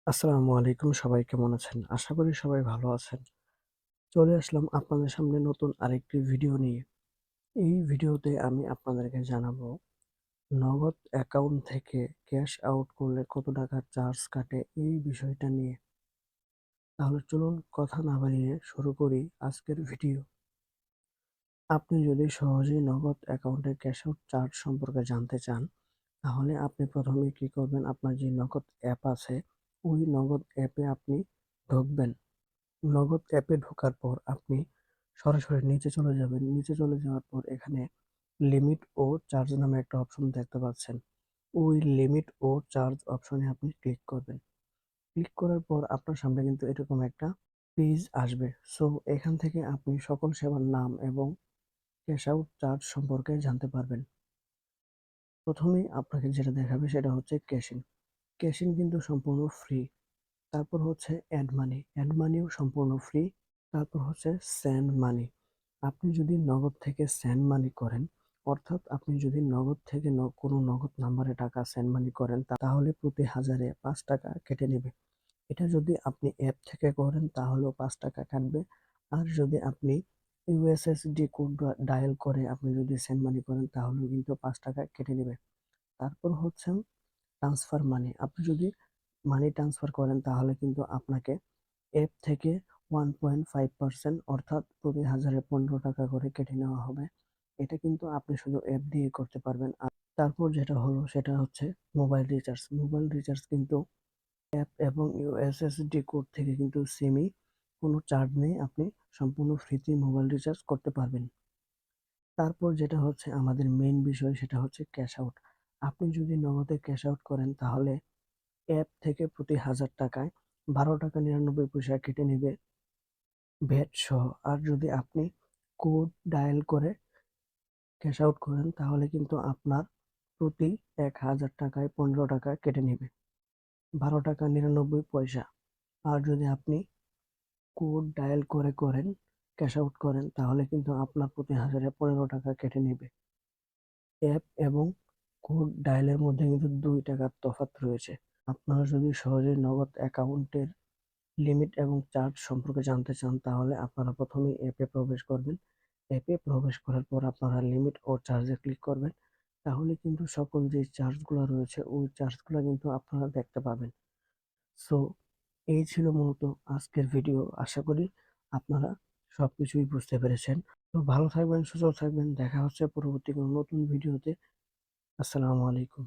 আসসালামু আলাইকুম। সবাই কেমন আছেন? আশা করি সবাই ভালো আছেন। চলে আসলাম আপনাদের সামনে নতুন আরেকটি ভিডিও নিয়ে। এই ভিডিওতে আমি আপনাদেরকে জানাবো নগদ অ্যাকাউন্ট থেকে ক্যাশ আউট করলে কত টাকা চার্জ কাটে এই বিষয়টা নিয়ে। তাহলে চলুন কথা না বাড়িয়ে শুরু করি আজকের ভিডিও। আপনি যদি সহজেই নগদ অ্যাকাউন্টে ক্যাশ আউট চার্জ সম্পর্কে জানতে চান, তাহলে আপনি প্রথমেই কি করবেন? আপনার যে নগদ অ্যাপ আছে, ওই নগদ অ্যাপে আপনি ঢুকবেন। নগদ অ্যাপে ঢোকার পর আপনি সরাসরি নিচে চলে যাবেন। নিচে চলে যাওয়ার পর এখানে লিমিট ও চার্জ নামে একটা অপশন দেখতে পাচ্ছেন। ওই লিমিট ও চার্জ অপশনে আপনি ক্লিক করবেন। ক্লিক করার পর আপনার সামনে কিন্তু এরকম একটা পেজ আসবে। সো এখান থেকে আপনি সকল সেবার নাম এবং ক্যাশ আউট চার্জ সম্পর্কে জানতে পারবেন। প্রথমেই আপনাকে যেটা দেখাবে সেটা হচ্ছে ক্যাশিং। ক্যাশিং কিন্তু সম্পূর্ণ ফ্রি। তারপর হচ্ছে অ্যাড মানি। অ্যাড মানিও সম্পূর্ণ ফ্রি। তারপর হচ্ছে সেন্ড মানি। আপনি যদি নগদ থেকে সেন্ড মানি করেন, অর্থাৎ আপনি যদি নগদ থেকে কোনো নগদ নাম্বারে টাকা সেন্ড মানি করেন, তাহলে প্রতি হাজারে ৫ টাকা কেটে নেবে। এটা যদি আপনি অ্যাপ থেকে করেন তাহলেও ৫ টাকা কাটবে। আর যদি আপনি ইউএসএসডি কোড ডায়াল করে আপনি যদি সেন্ড মানি করেন তাহলেও কিন্তু ৫ টাকা কেটে নেবে। তারপর হচ্ছে ট্রান্সফার মানি। আপনি যদি মানি ট্রান্সফার করেন তাহলে কিন্তু আপনাকে অ্যাপ থেকে 1.5% অর্থাৎ প্রতি হাজারে ১৫ টাকা করে কেটে নেওয়া হবে। এটা কিন্তু আপনি শুধু অ্যাপ দিয়ে করতে পারবেন। আর তারপর যেটা হলো সেটা হচ্ছে মোবাইল রিচার্জ। মোবাইল রিচার্জ কিন্তু অ্যাপ এবং ইউএসএসডি কোড থেকে কিন্তু সেমই, কোনো চার্জ নেই। আপনি সম্পূর্ণ ফ্রিতেই মোবাইল রিচার্জ করতে পারবেন। তারপর যেটা হচ্ছে আমাদের মেইন বিষয় সেটা হচ্ছে ক্যাশ আউট। আপনি যদি নগদে ক্যাশ আউট করেন তাহলে অ্যাপ থেকে প্রতি ১,০০০ টাকায় ১২.৯৯ টাকা কেটে নেবে ভ্যাট সহ। আর যদি আপনি কোড ডায়াল করে ক্যাশ আউট করেন তাহলে কিন্তু আপনার প্রতি ১,০০০ টাকায় ১৫ টাকা কেটে নেবে, ১২.৯৯ টাকা। আর যদি আপনি কোড ডায়াল করে ক্যাশ আউট করেন তাহলে কিন্তু আপনার প্রতি হাজারে ১৫ টাকা কেটে নেবে। অ্যাপ এবং কোড ডায়ালের মধ্যে কিন্তু ২ টাকার তফাৎ রয়েছে। আপনারা যদি সহজেই নগদ অ্যাকাউন্টের লিমিট এবং চার্জ সম্পর্কে জানতে চান তাহলে আপনারা প্রথমেই অ্যাপে প্রবেশ করবেন। অ্যাপে প্রবেশ করার পর আপনারা লিমিট ও চার্জে ক্লিক করবেন। তাহলে কিন্তু সকল যে চার্জগুলো রয়েছে ওই চার্জগুলো কিন্তু আপনারা দেখতে পাবেন। সো এই ছিল মূলত আজকের ভিডিও। আশা করি আপনারা সবকিছুই বুঝতে পেরেছেন। তো ভালো থাকবেন, সুস্থ থাকবেন। দেখা হচ্ছে পরবর্তী কোনো নতুন ভিডিওতে। আসসালামু আলাইকুম।